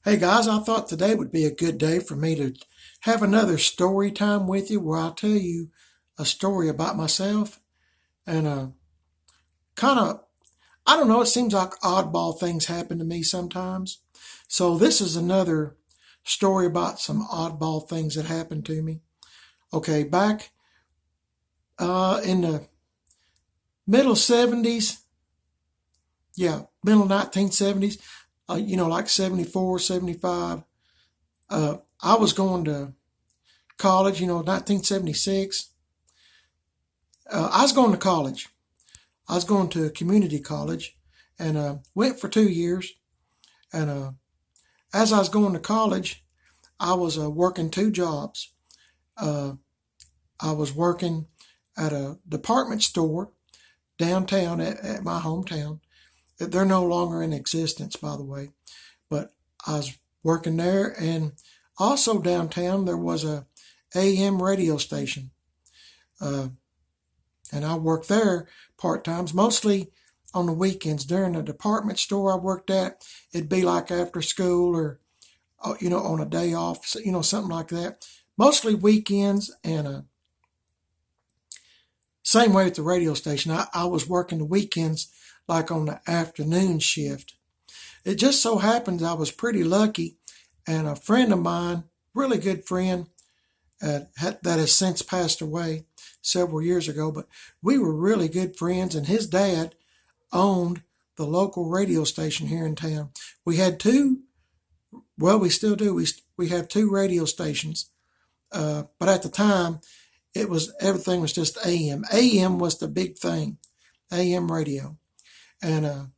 Hey guys, I thought today would be a good day for me to have another story time with you where I'll tell you a story about myself and kind of, I don't know, it seems like oddball things happen to me sometimes. So this is another story about some oddball things that happened to me. Okay, back in the middle 70s, yeah, middle 1970s, like 74, 75, I was going to college, 1976. I was going to college. I was going to community college and went for 2 years. And as I was going to college, I was working two jobs. Uh, I was working at a department store downtown at my hometown. They're no longer in existence, by the way, but I was working there. And also downtown, there was a AM radio station. Uh, and I worked there part times, mostly on the weekends. During the department store I worked at, it'd be like after school or on a day off, something like that. Mostly weekends, and same way at the radio station. I was working the weekends like on the afternoon shift. It just so happens I was pretty lucky, and a friend of mine, really good friend, that has since passed away several years ago, but we were really good friends, and his dad owned the local radio station here in town. We had two, well, we still do. We have two radio stations, but at the time, everything was just AM. AM was the big thing, AM radio, and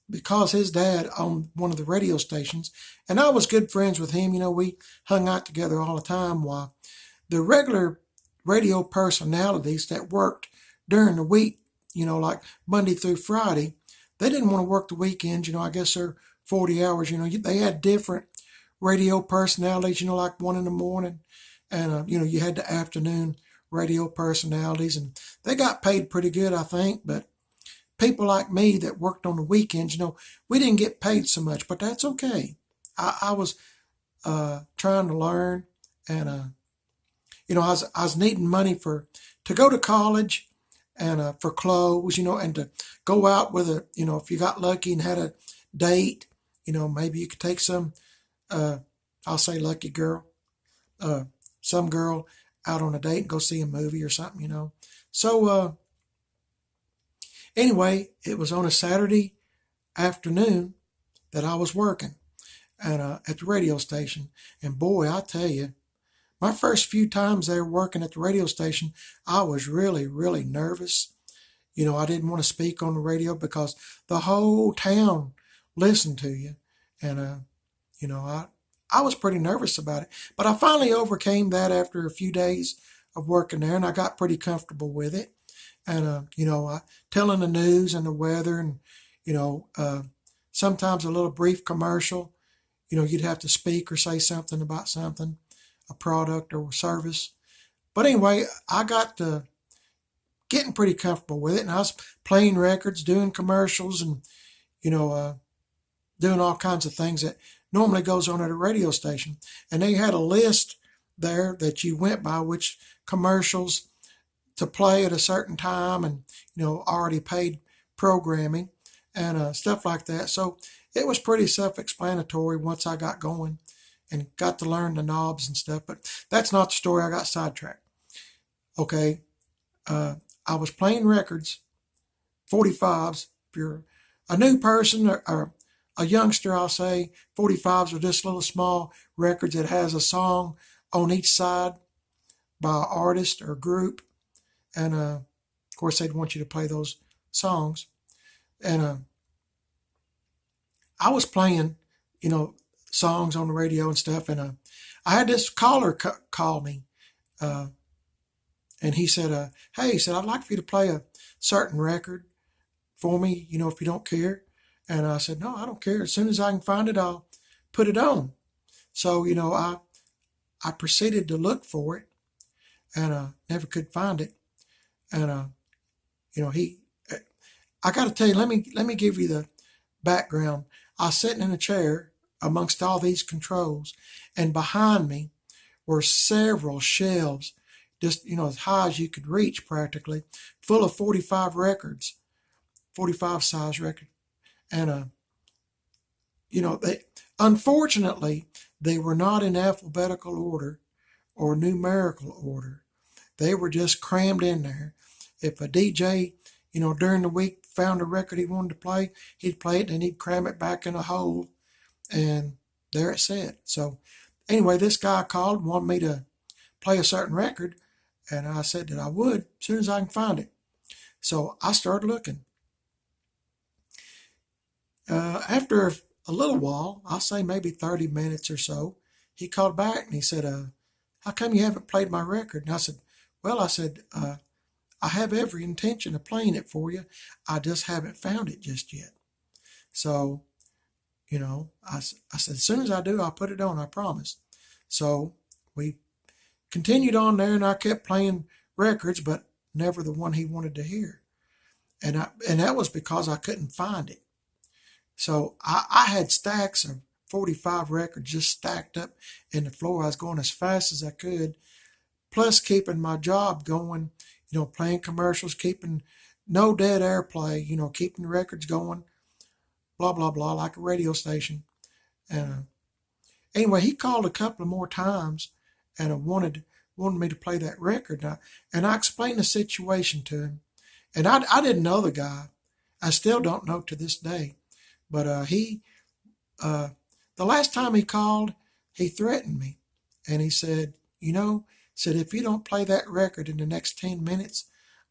because his dad owned one of the radio stations, and I was good friends with him. We hung out together all the time. While the regular radio personalities that worked during the week, like Monday through Friday, they didn't want to work the weekends. I guess they're 40 hours. They had different radio personalities, like one in the morning, and, you had the afternoon radio personalities, and they got paid pretty good, I think. But people like me that worked on the weekends, we didn't get paid so much, but that's okay. I was trying to learn, and I was needing money to go to college, and for clothes, and to go out with if you got lucky and had a date, maybe you could take some, I'll say lucky girl, some girl out on a date and go see a movie or something. So anyway, it was on a Saturday afternoon that I was working at the radio station, and boy, I tell you, my first few times there working at the radio station, I was really, really nervous. I didn't want to speak on the radio because the whole town listened to you. And, I was pretty nervous about it. But I finally overcame that after a few days of working there, and I got pretty comfortable with it. And, telling the news and the weather, and, sometimes a little brief commercial, you'd have to speak or say something about something, a product or service. But anyway, I got to getting pretty comfortable with it, and I was playing records, doing commercials, and doing all kinds of things that normally goes on at a radio station. And they had a list there that you went by, which commercials to play at a certain time, and already paid programming and stuff like that. So it was pretty self-explanatory once I got going and got to learn the knobs and stuff. But that's not the story. I got sidetracked. Okay. I was playing records, 45s. If you're a new person or a youngster, I'll say 45s are just little small records that has a song on each side by an artist or group. And of course, they'd want you to play those songs. And I was playing, songs on the radio and stuff. And I had this caller call me, and he said, "Hey," he said, "I'd like for you to play a certain record for me, if you don't care." And I said, "No, I don't care. As soon as I can find it, I'll put it on." So, I proceeded to look for it, and never could find it. And he, I got to tell you, let me give you the background. I was sitting in a chair amongst all these controls. And behind me were several shelves, just, as high as you could reach practically, full of 45 records, 45 size records. And, they, unfortunately, they were not in alphabetical order or numerical order. They were just crammed in there. If a DJ, during the week found a record he wanted to play, he'd play it and he'd cram it back in a hole, and there it sat. So anyway, this guy called and wanted me to play a certain record, and I said that I would as soon as I can find it. So I started looking. After a little while, I'll say maybe 30 minutes or so, he called back and he said, how come you haven't played my record? And I said, well, I have every intention of playing it for you. I just haven't found it just yet. So, I said, as soon as I do, I'll put it on, I promise. So we continued on there, and I kept playing records, but never the one he wanted to hear. And that was because I couldn't find it. So I had stacks of 45 records just stacked up in the floor. I was going as fast as I could, plus keeping my job going, playing commercials, keeping no dead airplay, keeping the records going, blah, blah, blah, like a radio station. And anyway, he called a couple of more times and wanted me to play that record. And I explained the situation to him. And I didn't know the guy. I still don't know to this day. But the last time he called, he threatened me. And he said, if you don't play that record in the next 10 minutes,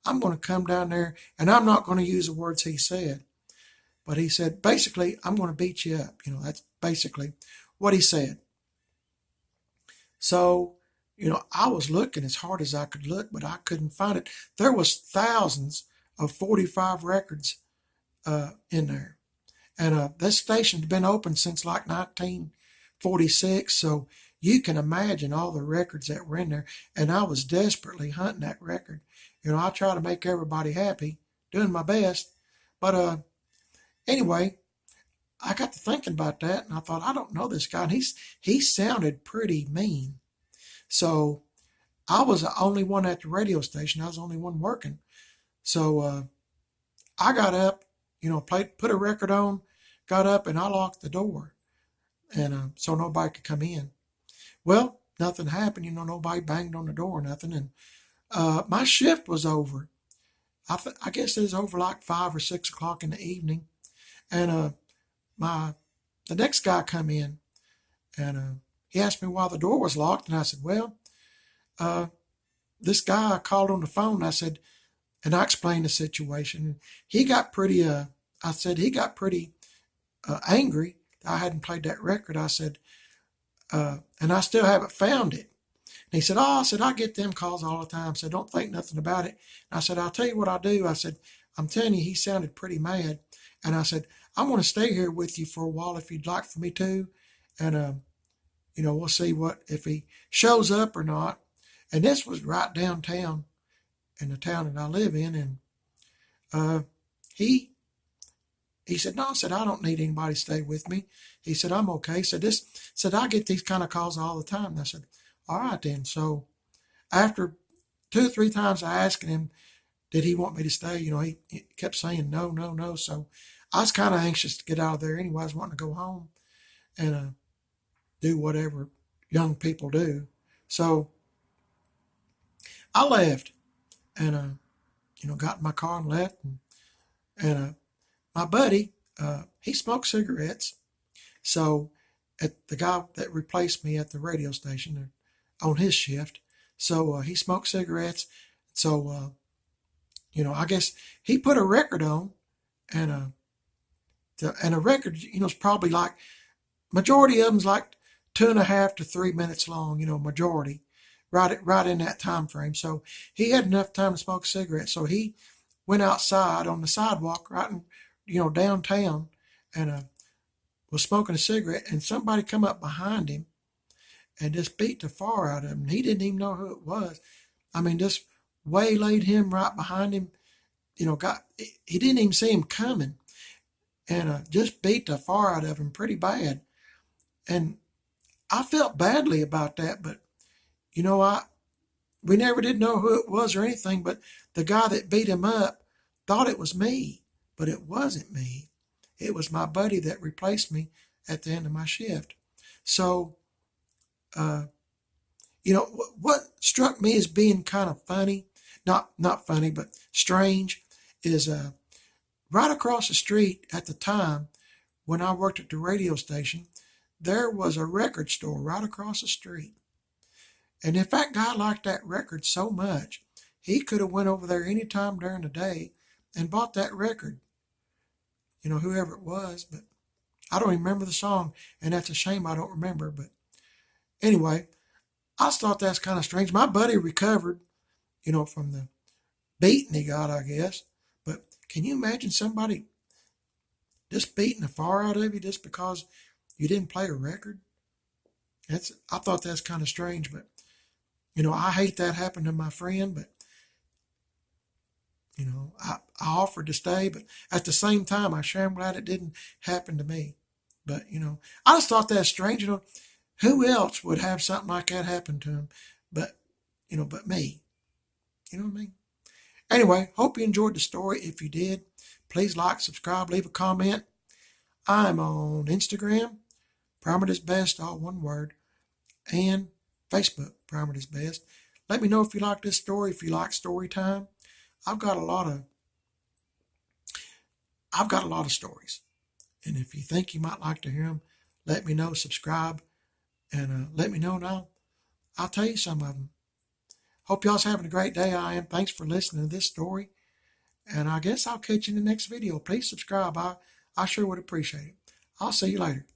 I'm going to come down there, and I'm not going to use the words he said. But he said, basically, I'm going to beat you up. That's basically what he said. So, I was looking as hard as I could look, but I couldn't find it. There was thousands of 45 records in there. And this station's been open since like 1946, so you can imagine all the records that were in there. And I was desperately hunting that record. I try to make everybody happy, doing my best. But anyway, I got to thinking about that, and I thought, I don't know this guy. And he sounded pretty mean. So I was the only one at the radio station. I was the only one working. So I got up, put a record on, got up, and I locked the door, and so nobody could come in. Well, nothing happened. Nobody banged on the door or nothing. And my shift was over. I guess it was over like 5 or 6 o'clock in the evening. And the next guy come in, and he asked me why the door was locked. And I said, well, this guy called on the phone. I said, and I explained the situation. He got pretty, he got pretty angry that I hadn't played that record. I said, and I still haven't found it. And he said, I get them calls all the time. So don't think nothing about it. And I said, I'll tell you what I do. I said, I'm telling you, he sounded pretty mad. And I said, I'm going to stay here with you for a while if you'd like for me to. And, we'll see if he shows up or not. And this was right downtown in the town that I live in. And he said, no, I don't need anybody to stay with me. He said, I'm okay. He said, I get these kind of calls all the time. And I said, all right then. So after 2 or 3 times I asked him, did he want me to stay? He kept saying no, no, no. So I was kind of anxious to get out of there anyway. I was wanting to go home and do whatever young people do. So I left and, got in my car and left. And my buddy, he smoked cigarettes. So the guy that replaced me at the radio station on his shift, so he smoked cigarettes. So, I guess he put a record on, and a record, is probably like, majority of them's like 2.5 to 3 minutes long, majority, right in that time frame. So he had enough time to smoke a cigarette. So he went outside on the sidewalk right in, downtown, and was smoking a cigarette, and somebody come up behind him and just beat the far out of him. He didn't even know who it was. I mean, just waylaid him right behind him. He didn't even see him coming, and just beat the far out of him pretty bad. And I felt badly about that, but you know, we never did know who it was or anything, but the guy that beat him up thought it was me, but it wasn't me. It was my buddy that replaced me at the end of my shift. So, uh, what struck me as being kind of funny, not funny, but strange, is right across the street at the time when I worked at the radio station, there was a record store right across the street. And if that guy liked that record so much, he could have went over there any time during the day and bought that record. Whoever it was, but I don't even remember the song, and that's a shame I don't remember. But anyway, I just thought that's kind of strange. My buddy recovered, from the beating he got, I guess. But can you imagine somebody just beating the far out of you just because you didn't play a record? I thought that's kind of strange, but I hate that happened to my friend, but I offered to stay, but at the same time, I sure am glad it didn't happen to me. But, I just thought that strange. Who else would have something like that happen to him but, but me? You know what I mean? Anyway, hope you enjoyed the story. If you did, please like, subscribe, leave a comment. I'm on Instagram, Primate is Best, all one word, and Facebook, Primate is Best. Let me know if you like this story, if you like story time. I've got a lot of stories, and if you think you might like to hear them, let me know. Subscribe, and let me know, and I'll tell you some of them. Hope y'all's having a great day. I am. Thanks for listening to this story, and I guess I'll catch you in the next video. Please subscribe. I sure would appreciate it. I'll see you later.